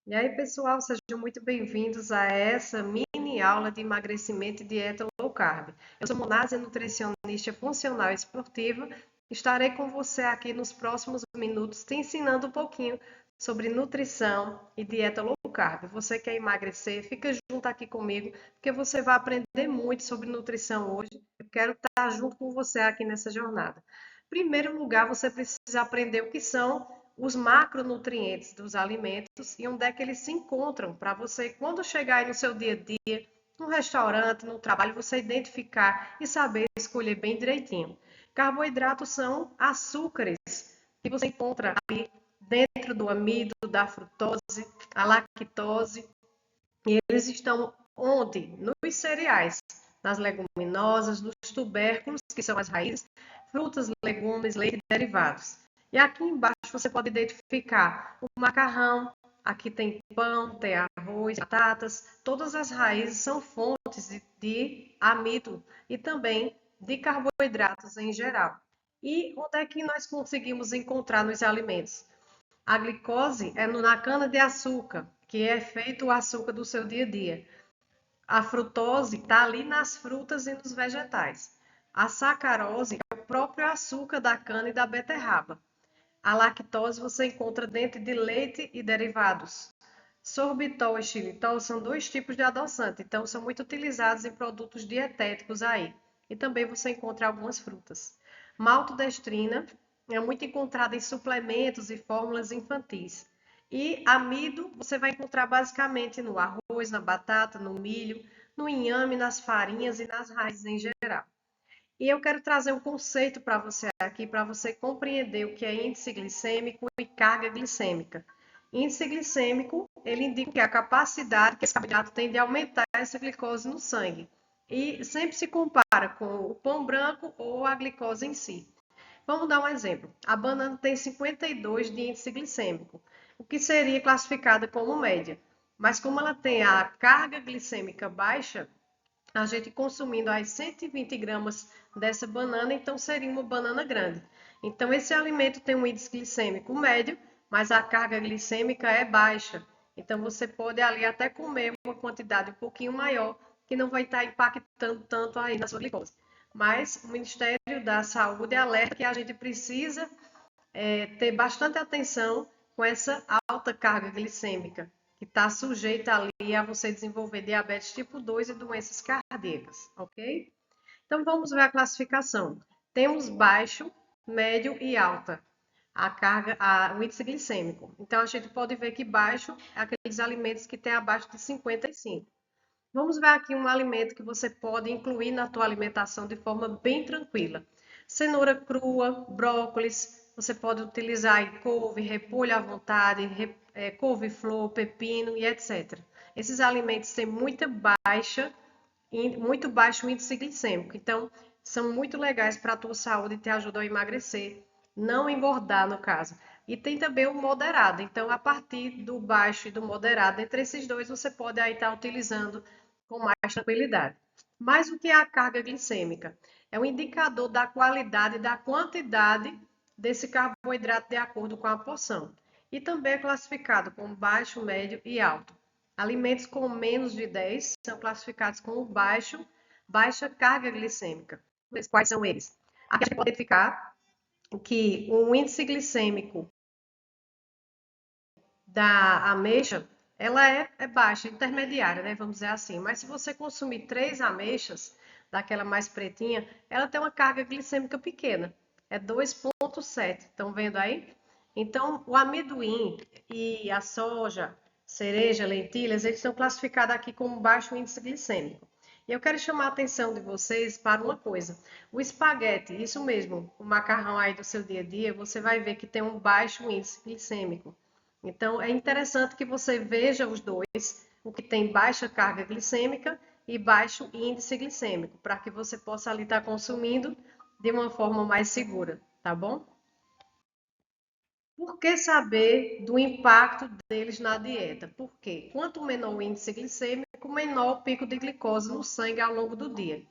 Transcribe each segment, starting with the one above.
E aí, pessoal, sejam muito bem-vindos a essa mini aula de emagrecimento e dieta low carb. Eu sou Monásia, nutricionista funcional e esportiva. Estarei com você aqui nos próximos minutos te ensinando um pouquinho sobre nutrição e dieta low carb. Você quer emagrecer? Fica junto aqui comigo, porque você vai aprender muito sobre nutrição hoje. Eu quero estar junto com você aqui nessa jornada. Em primeiro lugar, você precisa aprender o que são os macronutrientes dos alimentos e onde é que eles se encontram para você, quando chegar aí no seu dia a dia, no restaurante, no trabalho, você identificar e saber escolher bem direitinho. Carboidratos são açúcares que você encontra ali dentro do amido, da frutose, a lactose, e eles estão onde? Nos cereais, nas leguminosas, nos tubérculos, que são as raízes, frutas, legumes, leite e derivados. E aqui embaixo você pode identificar o macarrão, aqui tem pão, tem arroz, batatas, todas as raízes são fontes de amido e também de carboidratos em geral. E onde é que nós conseguimos encontrar nos alimentos? A glicose é na cana-de-açúcar, que é feito o açúcar do seu dia a dia. A frutose está ali nas frutas e nos vegetais. A sacarose é o próprio açúcar da cana e da beterraba. A lactose você encontra dentro de leite e derivados. Sorbitol e xilitol são dois tipos de adoçante, então são muito utilizados em produtos dietéticos aí. E também você encontra algumas frutas. Maltodestrina é muito encontrada em suplementos e fórmulas infantis. E amido você vai encontrar basicamente no arroz, na batata, no milho, no inhame, nas farinhas e nas raízes em geral. E eu quero trazer um conceito para você aqui, para você compreender o que é índice glicêmico e carga glicêmica. Índice glicêmico, ele indica que a capacidade que esse carboidrato tem de aumentar essa glicose no sangue. E sempre se compara com o pão branco ou a glicose em si. Vamos dar um exemplo. A banana tem 52 de índice glicêmico, o que seria classificada como média. Mas como ela tem a carga glicêmica baixa, a gente consumindo as 120 gramas dessa banana, então seria uma banana grande. Então, esse alimento tem um índice glicêmico médio, mas a carga glicêmica é baixa. Então, você pode ali até comer uma quantidade um pouquinho maior, que não vai estar impactando tanto aí na sua glicose. Mas o Ministério da Saúde alerta que a gente precisa ter bastante atenção com essa alta carga glicêmica, que está sujeita ali a você desenvolver diabetes tipo 2 e doenças cardíacas, ok? Então vamos ver a classificação. Temos baixo, médio e alta a carga, o índice glicêmico. Então a gente pode ver que baixo é aqueles alimentos que têm abaixo de 55. Vamos ver aqui um alimento que você pode incluir na tua alimentação de forma bem tranquila. Cenoura crua, brócolis, você pode utilizar aí couve, repolho à vontade, couve-flor, pepino e etc. Esses alimentos têm muito baixo índice glicêmico, então são muito legais para a tua saúde e te ajudam a emagrecer, não engordar no caso. E tem também o moderado, então a partir do baixo e do moderado, entre esses dois você pode aí estar utilizando com mais tranquilidade. Mas o que é a carga glicêmica? É um indicador da qualidade e da quantidade desse carboidrato de acordo com a porção. E também é classificado como baixo, médio e alto. Alimentos com menos de 10 são classificados como baixa carga glicêmica. Mas quais são eles? Aqui a gente pode identificar que o índice glicêmico da ameixa, ela é baixa, intermediária, né? Vamos dizer assim. Mas se você consumir 3 ameixas, daquela mais pretinha, ela tem uma carga glicêmica pequena. É 2,7. Estão vendo aí? Então, o amendoim e a soja, cereja, lentilhas, eles são classificados aqui como baixo índice glicêmico. E eu quero chamar a atenção de vocês para uma coisa. O espaguete, isso mesmo, o macarrão aí do seu dia a dia, você vai ver que tem um baixo índice glicêmico. Então, é interessante que você veja os dois, o que tem baixa carga glicêmica e baixo índice glicêmico, para que você possa ali estar consumindo de uma forma mais segura, tá bom? Por que saber do impacto deles na dieta? Porque quanto menor o índice glicêmico, menor o pico de glicose no sangue ao longo do dia.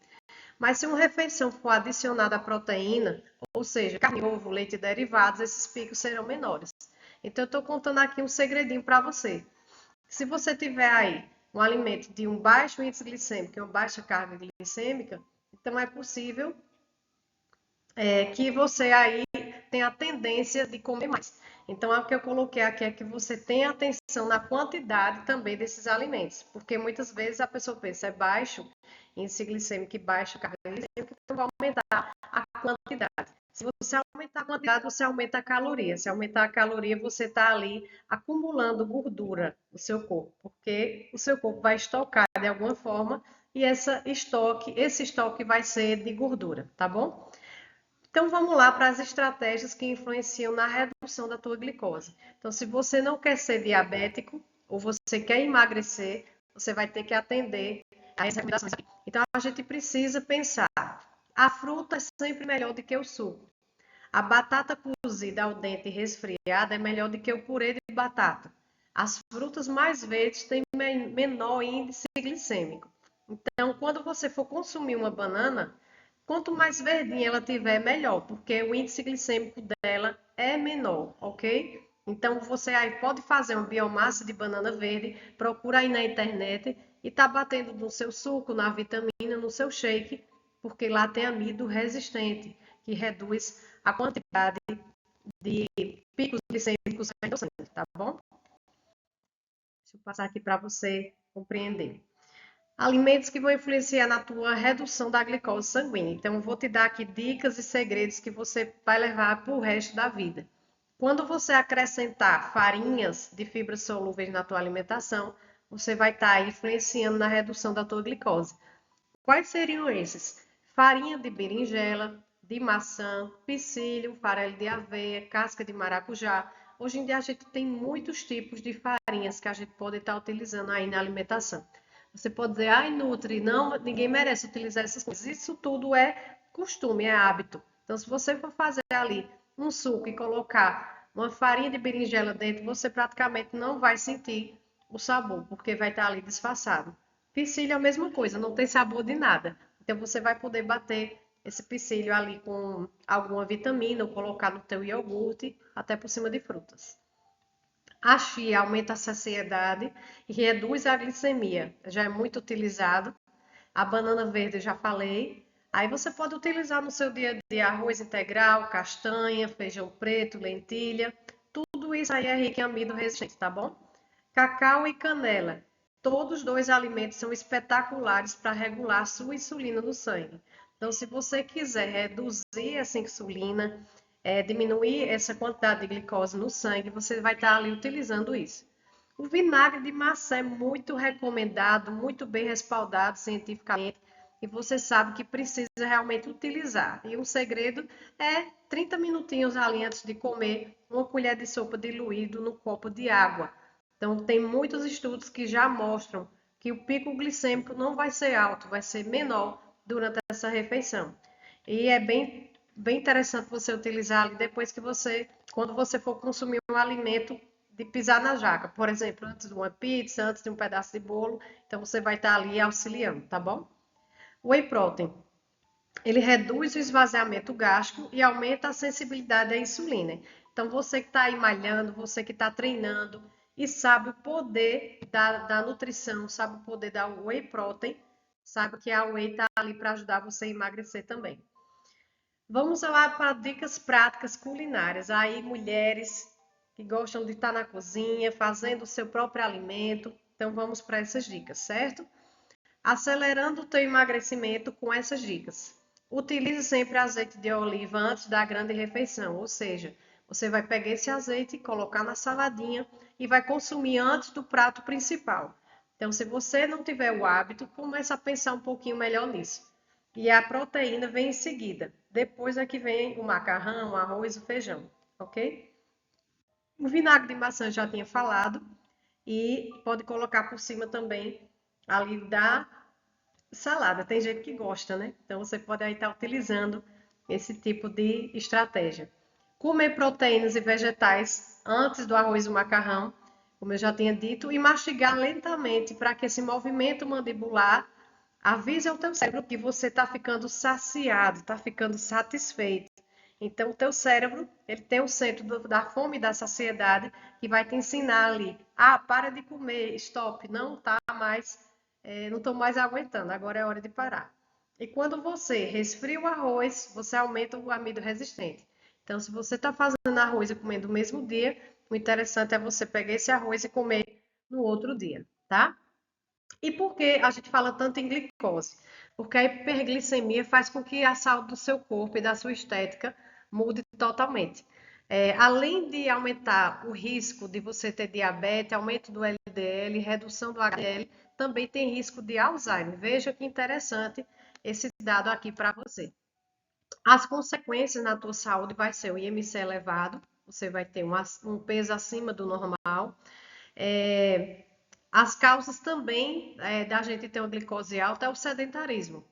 Mas se uma refeição for adicionada a proteína, ou seja, carne, ovo, leite e derivados, esses picos serão menores. Então, eu estou contando aqui um segredinho para você. Se você tiver aí um alimento de um baixo índice glicêmico e uma baixa carga glicêmica, então é possível que você aí tenha a tendência de comer mais. Então, o que eu coloquei aqui é que você tenha atenção na quantidade também desses alimentos, porque muitas vezes a pessoa pensa, é baixo índice glicêmico e baixa carga glicêmica, então vai aumentar a quantidade. Se você aumentar a quantidade, você aumenta a caloria. Se aumentar a caloria, você está ali acumulando gordura no seu corpo, porque o seu corpo vai estocar de alguma forma e esse estoque vai ser de gordura, tá bom? Então vamos lá para as estratégias que influenciam na redução da tua glicose. Então, se você não quer ser diabético ou você quer emagrecer, você vai ter que atender a essas recomendações aqui. Então, a gente precisa pensar: a fruta é sempre melhor do que o suco. A batata cozida ao dente e resfriada é melhor do que o purê de batata. As frutas mais verdes têm menor índice glicêmico. Então, quando você for consumir uma banana, quanto mais verdinha ela tiver, melhor, porque o índice glicêmico dela é menor, ok? Então, você aí pode fazer uma biomassa de banana verde, procura aí na internet e tá batendo no seu suco, na vitamina, no seu shake, porque lá tem amido resistente, que reduz a quantidade de picos glicêmicos no sangue, tá bom? Deixa eu passar aqui para você compreender. Alimentos que vão influenciar na tua redução da glicose sanguínea. Então, eu vou te dar aqui dicas e segredos que você vai levar para o resto da vida. Quando você acrescentar farinhas de fibras solúveis na tua alimentação, você vai estar influenciando na redução da tua glicose. Quais seriam esses? Farinha de berinjela, de maçã, psyllium, farelo de aveia, casca de maracujá. Hoje em dia a gente tem muitos tipos de farinhas que a gente pode estar utilizando aí na alimentação. Você pode dizer, ai, Nutri, não, ninguém merece utilizar essas coisas. Isso tudo é costume, é hábito. Então, se você for fazer ali um suco e colocar uma farinha de berinjela dentro, você praticamente não vai sentir o sabor, porque vai estar ali disfarçado. Psyllium é a mesma coisa, não tem sabor de nada. Então você vai poder bater esse psyllium ali com alguma vitamina ou colocar no teu iogurte, até por cima de frutas. A chia aumenta a saciedade e reduz a glicemia. Já é muito utilizado. A banana verde, já falei. Aí você pode utilizar no seu dia a dia arroz integral, castanha, feijão preto, lentilha. Tudo isso aí é rico em amido resistente, tá bom? Cacau e canela. Todos os dois alimentos são espetaculares para regular a sua insulina no sangue. Então, se você quiser reduzir essa insulina, diminuir essa quantidade de glicose no sangue, você vai estar ali utilizando isso. O vinagre de maçã é muito recomendado, muito bem respaldado cientificamente, e você sabe que precisa realmente utilizar. E um segredo é 30 minutinhos ali antes de comer, uma colher de sopa diluído no copo de água. Então, tem muitos estudos que já mostram que o pico glicêmico não vai ser alto, vai ser menor durante essa refeição. E é bem interessante você utilizar ali depois que quando você for consumir um alimento, de pisar na jaca. Por exemplo, antes de uma pizza, antes de um pedaço de bolo. Então, você vai estar ali auxiliando, tá bom? Whey protein. Ele reduz o esvaziamento gástrico e aumenta a sensibilidade à insulina. Então, você que está aí malhando, você que está treinando e sabe o poder da nutrição, sabe o poder da whey protein, sabe que a whey está ali para ajudar você a emagrecer também. Vamos lá para dicas práticas culinárias. Aí, mulheres que gostam de estar na cozinha, fazendo o seu próprio alimento. Então, vamos para essas dicas, certo? Acelerando o teu emagrecimento com essas dicas. Utilize sempre azeite de oliva antes da grande refeição, ou seja, você vai pegar esse azeite e colocar na saladinha e vai consumir antes do prato principal. Então, se você não tiver o hábito, comece a pensar um pouquinho melhor nisso. E a proteína vem em seguida. Depois é que vem o macarrão, o arroz, o feijão, ok? O vinagre de maçã já tinha falado e pode colocar por cima também ali da salada. Tem gente que gosta, né? Então você pode aí estar utilizando esse tipo de estratégia. Comer proteínas e vegetais antes do arroz e do macarrão, como eu já tinha dito, e mastigar lentamente para que esse movimento mandibular avise ao teu cérebro que você está ficando saciado, está ficando satisfeito. Então, o teu cérebro, ele tem o centro da fome e da saciedade, que vai te ensinar ali, para de comer, stop, não tá mais, não estou mais aguentando, agora é hora de parar. E quando você resfria o arroz, você aumenta o amido resistente. Então, se você está fazendo arroz e comendo no mesmo dia, o interessante é você pegar esse arroz e comer no outro dia, tá? E por que a gente fala tanto em glicose? Porque a hiperglicemia faz com que a saúde do seu corpo e da sua estética mude totalmente. Além de aumentar o risco de você ter diabetes, aumento do LDL, redução do HDL, também tem risco de Alzheimer. Veja que interessante esse dado aqui para você. As consequências na tua saúde vai ser o IMC elevado, você vai ter um peso acima do normal. As causas também da gente ter uma glicose alta é o sedentarismo.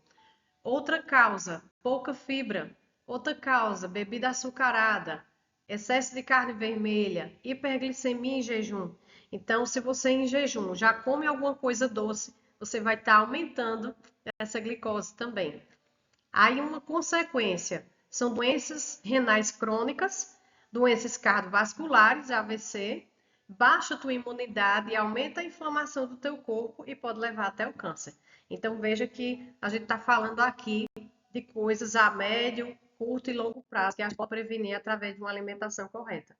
Outra causa, pouca fibra. Outra causa, bebida açucarada, excesso de carne vermelha, hiperglicemia em jejum. Então, se você em jejum já come alguma coisa doce, você vai estar aumentando essa glicose também. Aí uma consequência são doenças renais crônicas, doenças cardiovasculares, AVC, baixa tua imunidade e aumenta a inflamação do teu corpo e pode levar até o câncer. Então veja que a gente está falando aqui de coisas a médio, curto e longo prazo que a gente pode prevenir através de uma alimentação correta.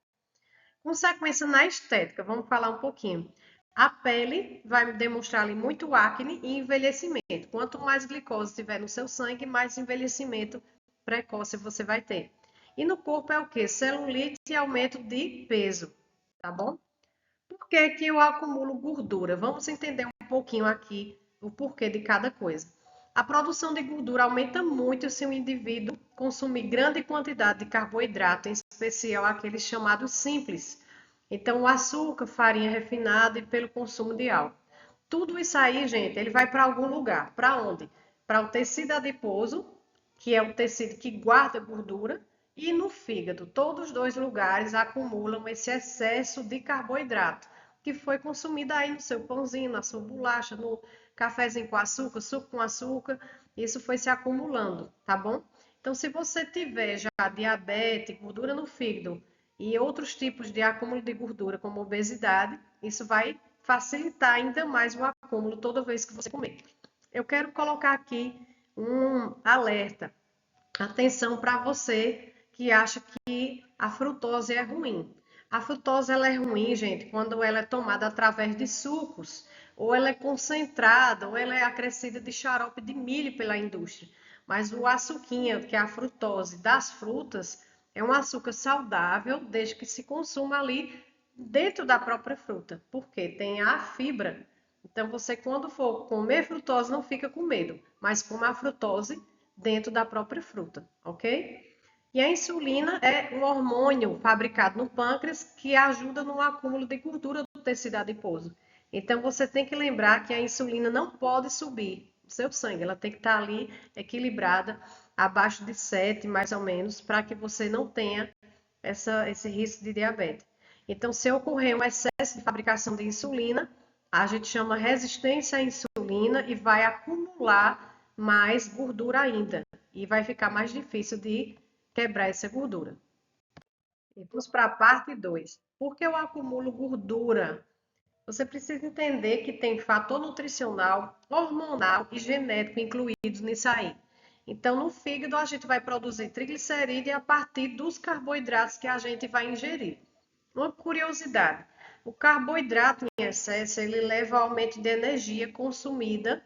Consequência na estética, vamos falar um pouquinho. A pele vai demonstrar ali muito acne e envelhecimento. Quanto mais glicose tiver no seu sangue, mais envelhecimento precoce você vai ter. E no corpo é o que? Celulite e aumento de peso, tá bom? Por que que eu acumulo gordura? Vamos entender um pouquinho aqui o porquê de cada coisa. A produção de gordura aumenta muito se o indivíduo consumir grande quantidade de carboidrato, em especial aqueles chamados simples. Então, o açúcar, farinha refinada e pelo consumo de álcool. Tudo isso aí, gente, ele vai para algum lugar. Para onde? Para o tecido adiposo, que é o tecido que guarda gordura, e no fígado. Todos os dois lugares acumulam esse excesso de carboidrato que foi consumido aí no seu pãozinho, na sua bolacha, no cafezinho com açúcar, suco com açúcar. Isso foi se acumulando, tá bom? Então, se você tiver já diabetes, gordura no fígado e outros tipos de acúmulo de gordura, como obesidade, isso vai facilitar ainda mais o acúmulo toda vez que você comer. Eu quero colocar aqui um alerta. Atenção para você que acha que a frutose é ruim. A frutose ela é ruim, gente, quando ela é tomada através de sucos, ou ela é concentrada, ou ela é acrescida de xarope de milho pela indústria. Mas o açuquinha, que é a frutose das frutas, é um açúcar saudável, desde que se consuma ali dentro da própria fruta, porque tem a fibra. Então, você, quando for comer frutose, não fica com medo, mas coma a frutose dentro da própria fruta, ok? E a insulina é um hormônio fabricado no pâncreas que ajuda no acúmulo de gordura do tecido adiposo. Então, você tem que lembrar que a insulina não pode subir o seu sangue, ela tem que estar ali equilibrada, abaixo de 7, mais ou menos, para que você não tenha esse risco de diabetes. Então, se ocorrer um excesso de fabricação de insulina, a gente chama resistência à insulina e vai acumular mais gordura ainda. E vai ficar mais difícil de quebrar essa gordura. E vamos para a parte 2. Por que eu acumulo gordura? Você precisa entender que tem fator nutricional, hormonal e genético incluídos nisso aí. Então, no fígado, a gente vai produzir triglicerídeo a partir dos carboidratos que a gente vai ingerir. Uma curiosidade: o carboidrato em excesso ele leva ao aumento de energia consumida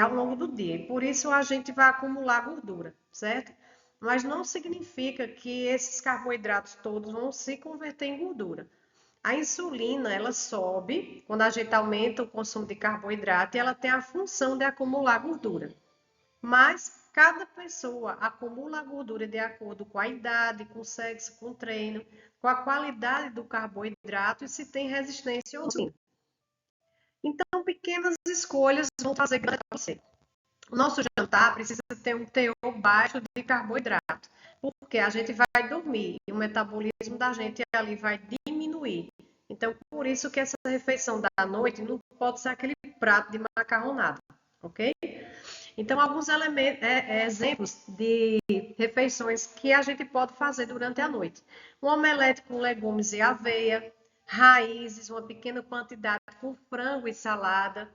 ao longo do dia. E por isso a gente vai acumular gordura, certo? Mas não significa que esses carboidratos todos vão se converter em gordura. A insulina, ela sobe quando a gente aumenta o consumo de carboidrato e ela tem a função de acumular gordura. Mas cada pessoa acumula a gordura de acordo com a idade, com o sexo, com o treino, com a qualidade do carboidrato e se tem resistência ou não. Então, pequenas escolhas vão fazer grande para você. O nosso jantar precisa ter um teor baixo de carboidrato, porque a gente vai dormir e o metabolismo da gente ali vai diminuir. Então, por isso que essa refeição da noite não pode ser aquele prato de macarronada, ok? Então, alguns exemplos de refeições que a gente pode fazer durante a noite. Um omelete com legumes e aveia, raízes, uma pequena quantidade com frango e salada.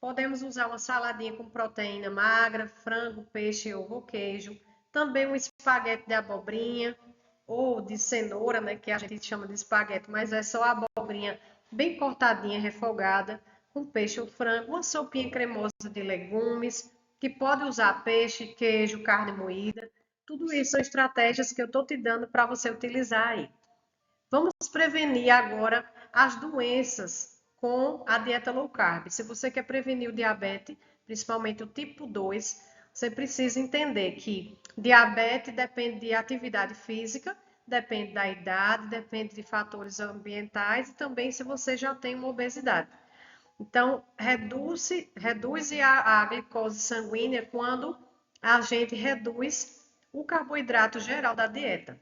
Podemos usar uma saladinha com proteína magra, frango, peixe, ovo ou queijo. Também um espaguete de abobrinha ou de cenoura, né, que a gente chama de espaguete, mas é só a abobrinha bem cortadinha, refogada, com peixe ou frango. Uma sopinha cremosa de legumes, que pode usar peixe, queijo, carne moída. Tudo isso são estratégias que eu estou te dando para você utilizar aí. Vamos prevenir agora as doenças com a dieta low carb. Se você quer prevenir o diabetes, principalmente o tipo 2, você precisa entender que diabetes depende de atividade física, depende da idade, depende de fatores ambientais e também se você já tem uma obesidade. Então, reduz a glicose sanguínea quando a gente reduz o carboidrato geral da dieta.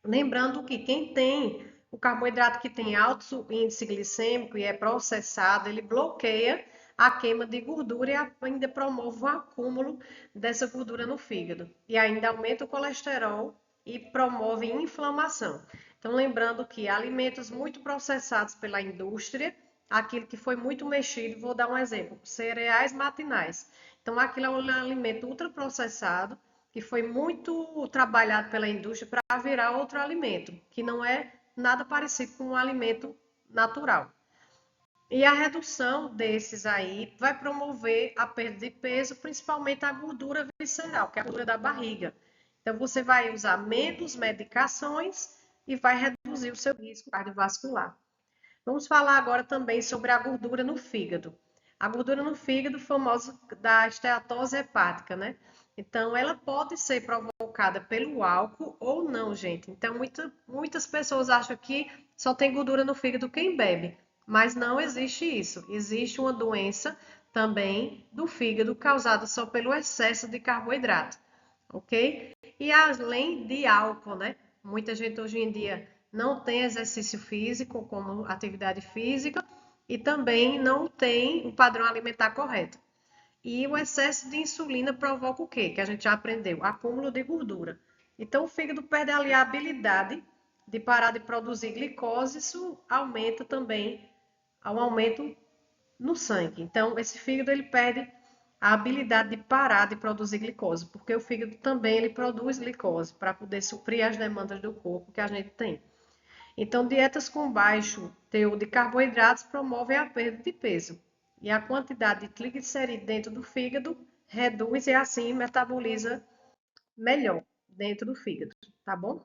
Lembrando que quem tem o carboidrato que tem alto índice glicêmico e é processado, ele bloqueia a queima de gordura e ainda promove o acúmulo dessa gordura no fígado. E ainda aumenta o colesterol e promove inflamação. Então, lembrando que alimentos muito processados pela indústria, aquilo que foi muito mexido, vou dar um exemplo, cereais matinais. Então, aquilo é um alimento ultraprocessado que foi muito trabalhado pela indústria para virar outro alimento, que não é nada parecido com um alimento natural. E a redução desses aí vai promover a perda de peso, principalmente a gordura visceral, que é a gordura da barriga. Então, você vai usar menos medicações e vai reduzir o seu risco cardiovascular. Vamos falar agora também sobre a gordura no fígado. A gordura no fígado, famosa da esteatose hepática, né? Então, ela pode ser provocada pelo álcool ou não, gente. Então, muitas pessoas acham que só tem gordura no fígado quem bebe, mas não existe isso. Existe uma doença também do fígado causada só pelo excesso de carboidrato, ok? E além de álcool, né? Muita gente hoje em dia não tem exercício físico como atividade física e também não tem um padrão alimentar correto. E o excesso de insulina provoca o quê? Que a gente já aprendeu, acúmulo de gordura. Então o fígado perde ali a habilidade de parar de produzir glicose, isso aumenta também ao aumento no sangue. Então esse fígado ele perde a habilidade de parar de produzir glicose, porque o fígado também ele produz glicose para poder suprir as demandas do corpo que a gente tem. Então, dietas com baixo teor de carboidratos promovem a perda de peso. E a quantidade de triglicerídeos dentro do fígado reduz e assim metaboliza melhor dentro do fígado, tá bom?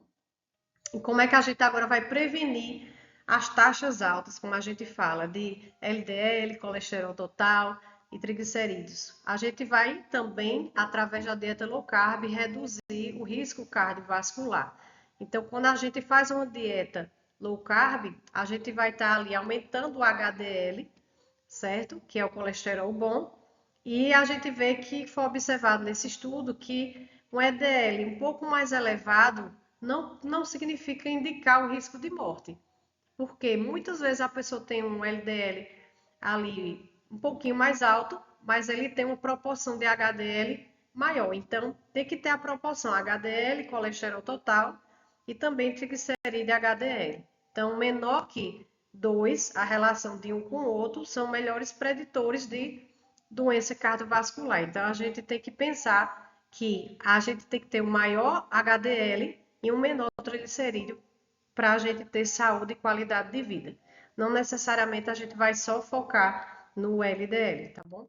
E como é que a gente agora vai prevenir as taxas altas, como a gente fala, de LDL, colesterol total e triglicerídeos? A gente vai também, através da dieta low carb, reduzir o risco cardiovascular. Então, quando a gente faz uma dieta low carb, a gente vai estar ali aumentando o HDL, certo? Que é o colesterol bom. E a gente vê que foi observado nesse estudo que um EDL um pouco mais elevado não significa indicar o risco de morte. Porque muitas vezes a pessoa tem um LDL ali um pouquinho mais alto, mas ele tem uma proporção de HDL maior. Então, tem que ter a proporção HDL, colesterol total e também triglicerídeo e HDL. Então, menor que 2, a relação de um com o outro são melhores preditores de doença cardiovascular. Então, a gente tem que pensar que a gente tem que ter um maior HDL e um menor triglicerídeo para a gente ter saúde e qualidade de vida. Não necessariamente a gente vai só focar no LDL, tá bom?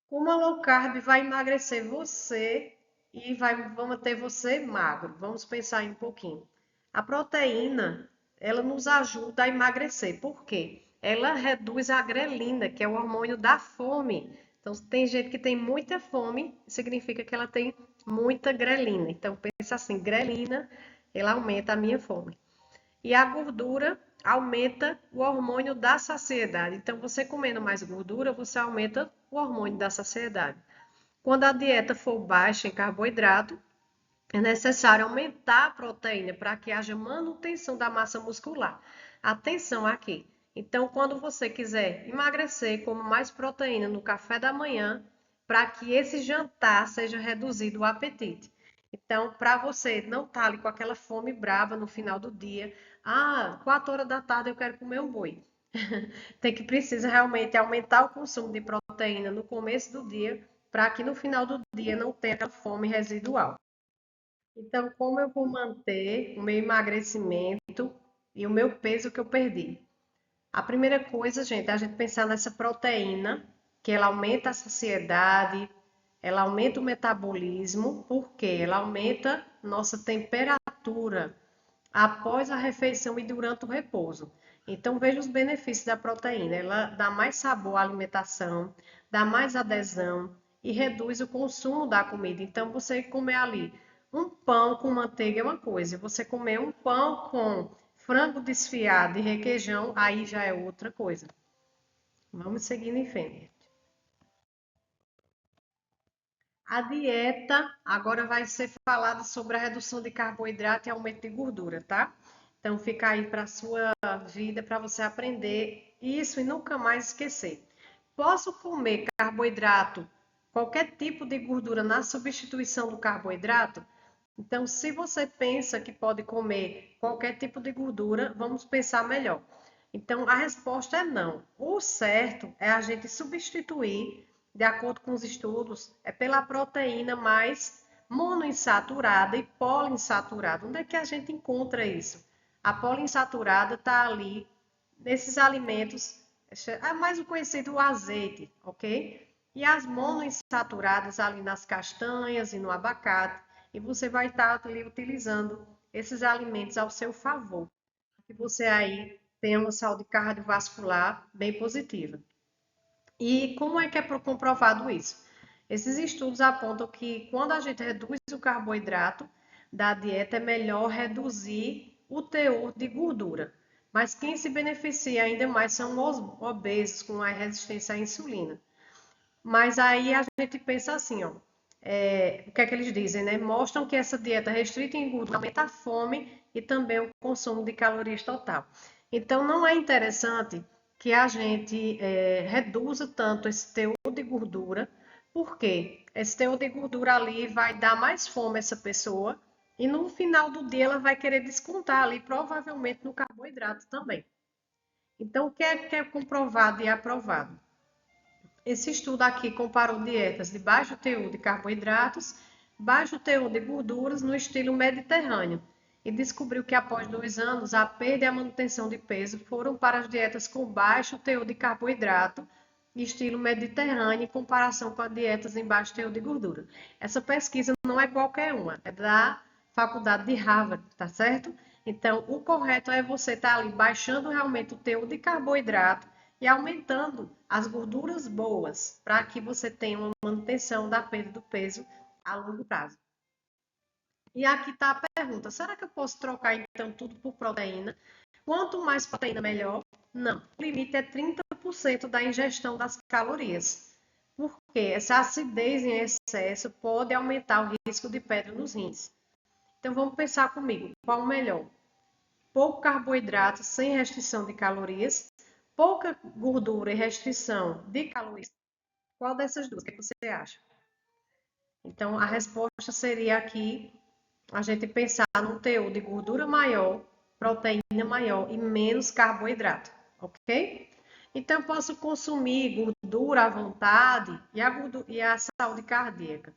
Como a low carb vai emagrecer você e vai manter você magro? Vamos pensar em um pouquinho. A proteína, ela nos ajuda a emagrecer. Por quê? Ela reduz a grelina, que é o hormônio da fome. Então, tem gente que tem muita fome, significa que ela tem muita grelina. Então, pensa assim, grelina, ela aumenta a minha fome. E a gordura aumenta o hormônio da saciedade. Então, você comendo mais gordura, você aumenta o hormônio da saciedade. Quando a dieta for baixa em carboidrato, é necessário aumentar a proteína para que haja manutenção da massa muscular. Atenção aqui. Então, quando você quiser emagrecer, coma mais proteína no café da manhã para que esse jantar seja reduzido o apetite. Então, para você não estar ali com aquela fome brava no final do dia, 4 horas da tarde eu quero comer um boi. Precisa realmente aumentar o consumo de proteína no começo do dia, para que no final do dia não tenha aquela fome residual. Então, como eu vou manter o meu emagrecimento e o meu peso que eu perdi? A primeira coisa, gente, é a gente pensar nessa proteína, que ela aumenta a saciedade, ela aumenta o metabolismo, porque ela aumenta nossa temperatura após a refeição e durante o repouso. Então, veja os benefícios da proteína. Ela dá mais sabor à alimentação, dá mais adesão e reduz o consumo da comida. Então, você comer ali um pão com manteiga é uma coisa, você comer um pão com frango desfiado e requeijão, aí já é outra coisa. Vamos seguindo em frente. A dieta agora vai ser falada sobre a redução de carboidrato e aumento de gordura, tá? Então fica aí para a sua vida, para você aprender isso e nunca mais esquecer. Posso comer carboidrato, qualquer tipo de gordura na substituição do carboidrato? Então, se você pensa que pode comer qualquer tipo de gordura, vamos pensar melhor. Então, a resposta é não. O certo é a gente substituir, de acordo com os estudos, pela proteína mais monoinsaturada e poliinsaturada. Onde é que a gente encontra isso? A poliinsaturada está ali nesses alimentos, é mais o conhecido o azeite, ok? E as monoinsaturadas ali nas castanhas e no abacate. E você vai estar ali utilizando esses alimentos ao seu favor. Que você aí tenha uma saúde cardiovascular bem positiva. E como é que é comprovado isso? Esses estudos apontam que quando a gente reduz o carboidrato da dieta, é melhor reduzir o teor de gordura. Mas quem se beneficia ainda mais são os obesos com a resistência à insulina. Mas aí a gente pensa assim, ó, o que é que eles dizem, né? Mostram que essa dieta restrita em gordura aumenta a fome e também o consumo de calorias total. Então, não é interessante que a gente reduza tanto esse teor de gordura, porque esse teor de gordura ali vai dar mais fome a essa pessoa e no final do dia ela vai querer descontar ali, provavelmente no carboidrato também. Então, o que é comprovado e aprovado? Esse estudo aqui comparou dietas de baixo teor de carboidratos, baixo teor de gorduras no estilo mediterrâneo e descobriu que após 2 anos a perda e a manutenção de peso foram para as dietas com baixo teor de carboidrato e estilo mediterrâneo em comparação com as dietas em baixo teor de gordura. Essa pesquisa não é qualquer uma, é da Faculdade de Harvard, tá certo? Então, o correto é você estar ali baixando realmente o teor de carboidrato e aumentando as gorduras boas, para que você tenha uma manutenção da perda do peso a longo prazo. E aqui está a pergunta: será que eu posso trocar então tudo por proteína? Quanto mais proteína, melhor? Não. O limite é 30% da ingestão das calorias. Porque essa acidez em excesso pode aumentar o risco de pedra nos rins. Então vamos pensar comigo: qual o melhor? Pouco carboidrato sem restrição de calorias, pouca gordura e restrição de calorias. Qual dessas duas? O que você acha? Então, a resposta seria aqui a gente pensar num teor de gordura maior, proteína maior e menos carboidrato, ok? Então, eu posso consumir gordura à vontade e a saúde cardíaca.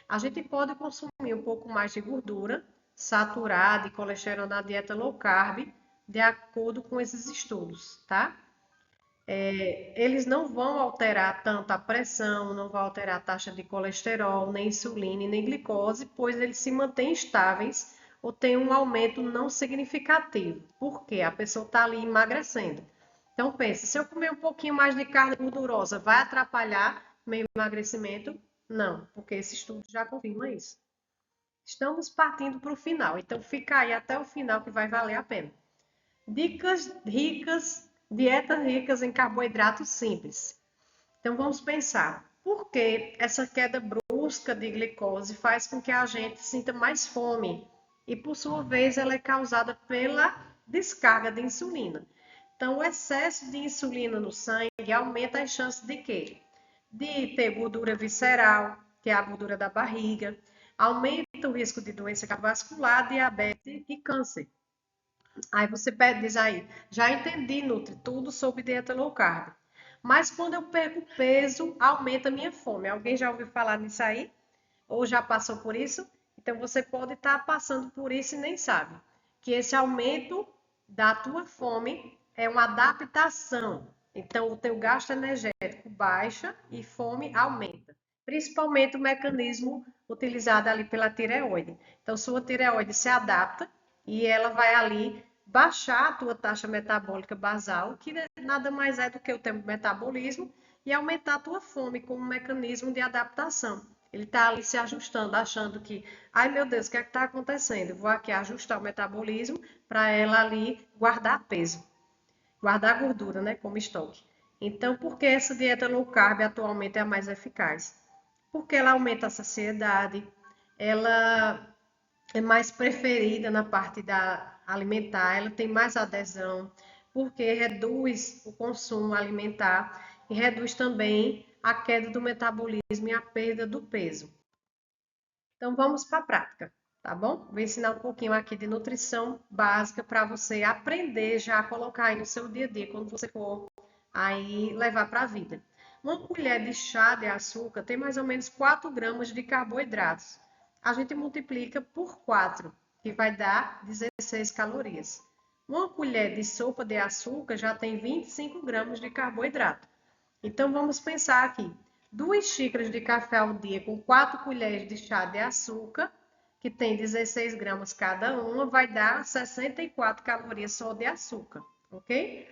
A gente pode consumir um pouco mais de gordura saturada e colesterol na dieta low carb, de acordo com esses estudos, tá? Eles não vão alterar tanto a pressão, não vão alterar a taxa de colesterol, nem insulina, nem glicose, pois eles se mantêm estáveis ou têm um aumento não significativo, porque a pessoa está ali emagrecendo. Então, pense, se eu comer um pouquinho mais de carne gordurosa, vai atrapalhar meu emagrecimento? Não, porque esse estudo já confirma isso. Estamos partindo para o final, então fica aí até o final que vai valer a pena. Dicas ricas, dietas ricas em carboidratos simples. Então vamos pensar, por que essa queda brusca de glicose faz com que a gente sinta mais fome? E por sua vez ela é causada pela descarga de insulina. Então o excesso de insulina no sangue aumenta as chances de quê? de ter gordura visceral, que é a gordura da barriga, aumenta o risco de doença cardiovascular, diabetes e câncer. Aí você diz aí, já entendi, Nutri, tudo sobre dieta low carb. Mas quando eu perco peso, aumenta a minha fome. Alguém já ouviu falar nisso aí? Ou já passou por isso? Então você pode estar passando por isso e nem sabe. Que esse aumento da tua fome é uma adaptação. Então o teu gasto energético baixa e fome aumenta. Principalmente o mecanismo utilizado ali pela tireoide. Então sua tireoide se adapta e ela vai ali baixar a tua taxa metabólica basal, que nada mais é do que o teu metabolismo, e aumentar a tua fome como um mecanismo de adaptação. Ele está ali se ajustando, achando que, ai meu Deus, o que é que está acontecendo? Eu vou aqui ajustar o metabolismo para ela ali guardar peso, guardar gordura, né, como estoque. Então, por que essa dieta low carb atualmente é a mais eficaz? Porque ela aumenta a saciedade, ela é mais preferida na parte da alimentar, ela tem mais adesão, porque reduz o consumo alimentar e reduz também a queda do metabolismo e a perda do peso. Então vamos para a prática, tá bom? Vou ensinar um pouquinho aqui de nutrição básica para você aprender já a colocar aí no seu dia a dia quando você for aí levar para a vida. Uma colher de chá de açúcar tem mais ou menos 4 gramas de carboidratos. A gente multiplica por 4, que vai dar 16 calorias. Uma colher de sopa de açúcar já tem 25 gramas de carboidrato. Então vamos pensar aqui. 2 xícaras de café ao dia com 4 colheres de chá de açúcar, que tem 16 gramas cada uma, vai dar 64 calorias só de açúcar, ok?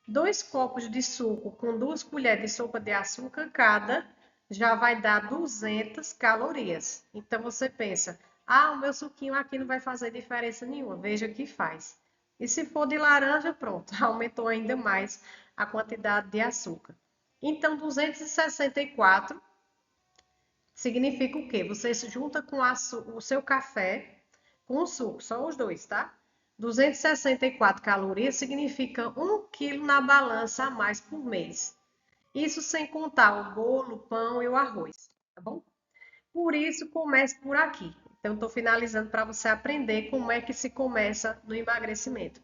2 copos de suco com 2 colheres de sopa de açúcar cada, já vai dar 200 calorias. Então você pensa, o meu suquinho aqui não vai fazer diferença nenhuma. Veja que faz. E se for de laranja, pronto, aumentou ainda mais a quantidade de açúcar. Então, 264 significa o quê? Você se junta com o seu café com o suco, só os dois, tá? 264 calorias significa 1 quilo na balança a mais por mês. Isso sem contar o bolo, o pão e o arroz, tá bom? Por isso, comece por aqui. Então, estou finalizando para você aprender como é que se começa no emagrecimento.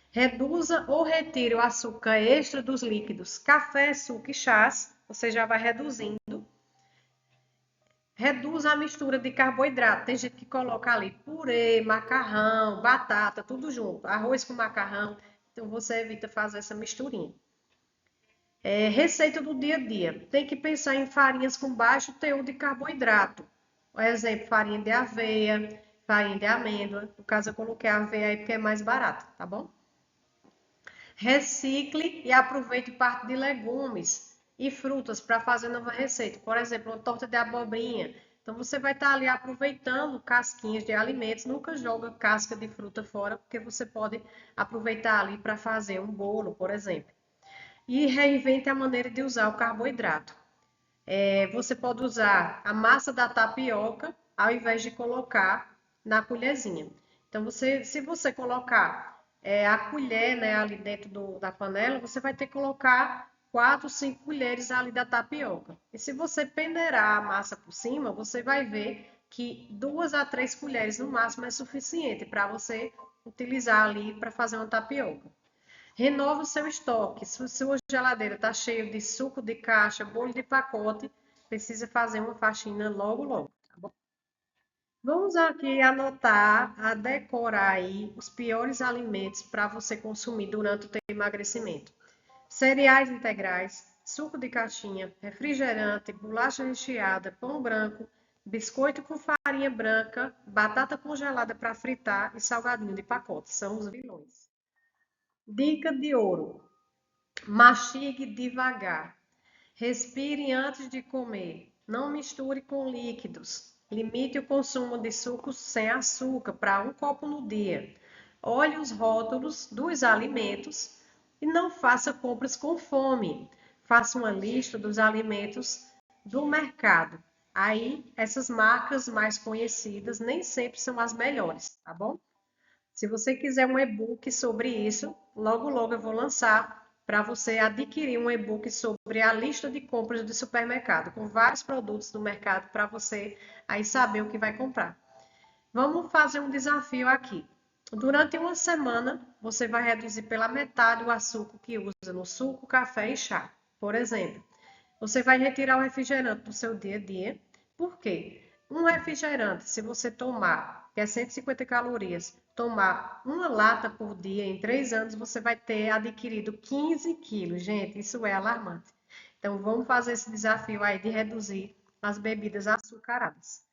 Reduza ou retire o açúcar extra dos líquidos, café, suco e chás. Você já vai reduzindo. Reduz a mistura de carboidrato. Tem gente que coloca ali purê, macarrão, batata, tudo junto. Arroz com macarrão. Então você evita fazer essa misturinha. Receita do dia a dia. Tem que pensar em farinhas com baixo teor de carboidrato. Por exemplo, farinha de aveia, farinha de amêndoa. No caso, eu coloquei aveia aí porque é mais barato, tá bom? Recicle e aproveite parte de legumes e frutas para fazer nova receita. Por exemplo, uma torta de abobrinha. Então você vai estar ali aproveitando casquinhas de alimentos, nunca joga casca de fruta fora, porque você pode aproveitar ali para fazer um bolo, por exemplo. E reinvente a maneira de usar o carboidrato. Você pode usar a massa da tapioca ao invés de colocar na colherzinha. Então, se você colocar a colher, né, ali dentro da panela, você vai ter que colocar 4, 5 colheres ali da tapioca. E se você peneirar a massa por cima, você vai ver que 2 a 3 colheres no máximo é suficiente para você utilizar ali para fazer uma tapioca. Renova o seu estoque. Se sua geladeira está cheia de suco de caixa, bolo de pacote, precisa fazer uma faxina logo, logo, tá bom? Vamos aqui anotar, a decorar aí os piores alimentos para você consumir durante o teu emagrecimento. Cereais integrais, suco de caixinha, refrigerante, bolacha recheada, pão branco, biscoito com farinha branca, batata congelada para fritar e salgadinho de pacote. São os vilões. Dica de ouro: mastigue devagar. Respire antes de comer. Não misture com líquidos. Limite o consumo de sucos sem açúcar para 1 copo no dia. Olhe os rótulos dos alimentos e não faça compras com fome. Faça uma lista dos alimentos do mercado. Aí, essas marcas mais conhecidas nem sempre são as melhores, tá bom? Se você quiser um e-book sobre isso, logo logo eu vou lançar para você adquirir um e-book sobre a lista de compras de supermercado, com vários produtos do mercado para você aí saber o que vai comprar. Vamos fazer um desafio aqui. Durante uma semana, você vai reduzir pela metade o açúcar que usa no suco, café e chá. Por exemplo, você vai retirar o refrigerante do seu dia a dia. Por quê? Um refrigerante, se você tomar, que é 150 calorias, tomar uma lata por dia em 3 anos, você vai ter adquirido 15 quilos. Gente, isso é alarmante. Então, vamos fazer esse desafio aí de reduzir as bebidas açucaradas.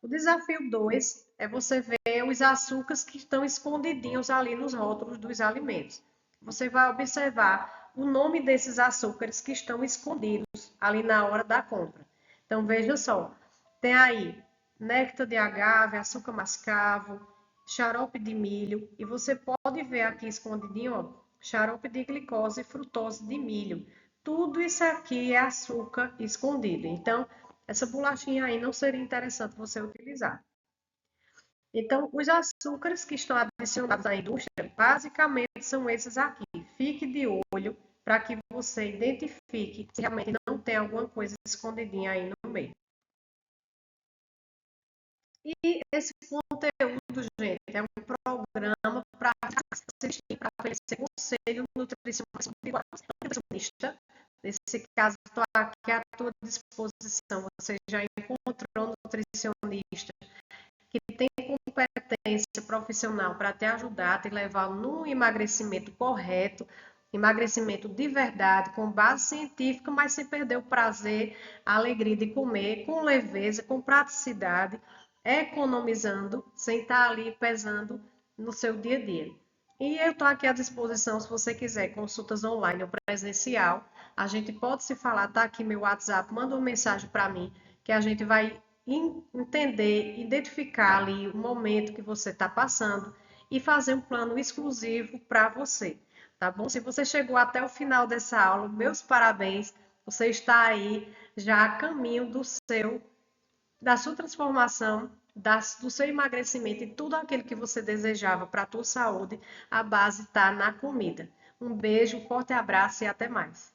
O desafio 2 é você ver os açúcares que estão escondidinhos ali nos rótulos dos alimentos. Você vai observar o nome desses açúcares que estão escondidos ali na hora da compra. Então, veja só, tem aí néctar de agave, açúcar mascavo, xarope de milho, e você pode ver aqui escondidinho, ó, xarope de glicose e frutose de milho. Tudo isso aqui é açúcar escondido. Então, essa bolachinha aí não seria interessante você utilizar. Então, os açúcares que estão adicionados à indústria, basicamente são esses aqui. Fique de olho para que você identifique se realmente não tem alguma coisa escondidinha aí no meio. E esse conteúdo, gente, é um programa para assistir, para oferecer conselho nutricionista. Nesse caso, estou aqui à tua disposição. Você já encontrou um nutricionista que tem competência profissional para te ajudar, te levar no emagrecimento correto, emagrecimento de verdade, com base científica, mas sem perder o prazer, a alegria de comer, com leveza, com praticidade, economizando, sem estar ali pesando no seu dia a dia. E eu estou aqui à disposição se você quiser consultas online ou presencial. A gente pode se falar, tá aqui meu WhatsApp, manda uma mensagem para mim que a gente vai entender, identificar ali o momento que você está passando e fazer um plano exclusivo para você, tá bom? Se você chegou até o final dessa aula, meus parabéns. Você está aí já a caminho da sua transformação, do seu emagrecimento e tudo aquilo que você desejava para a tua saúde, a base está na comida. Um beijo, um forte abraço e até mais.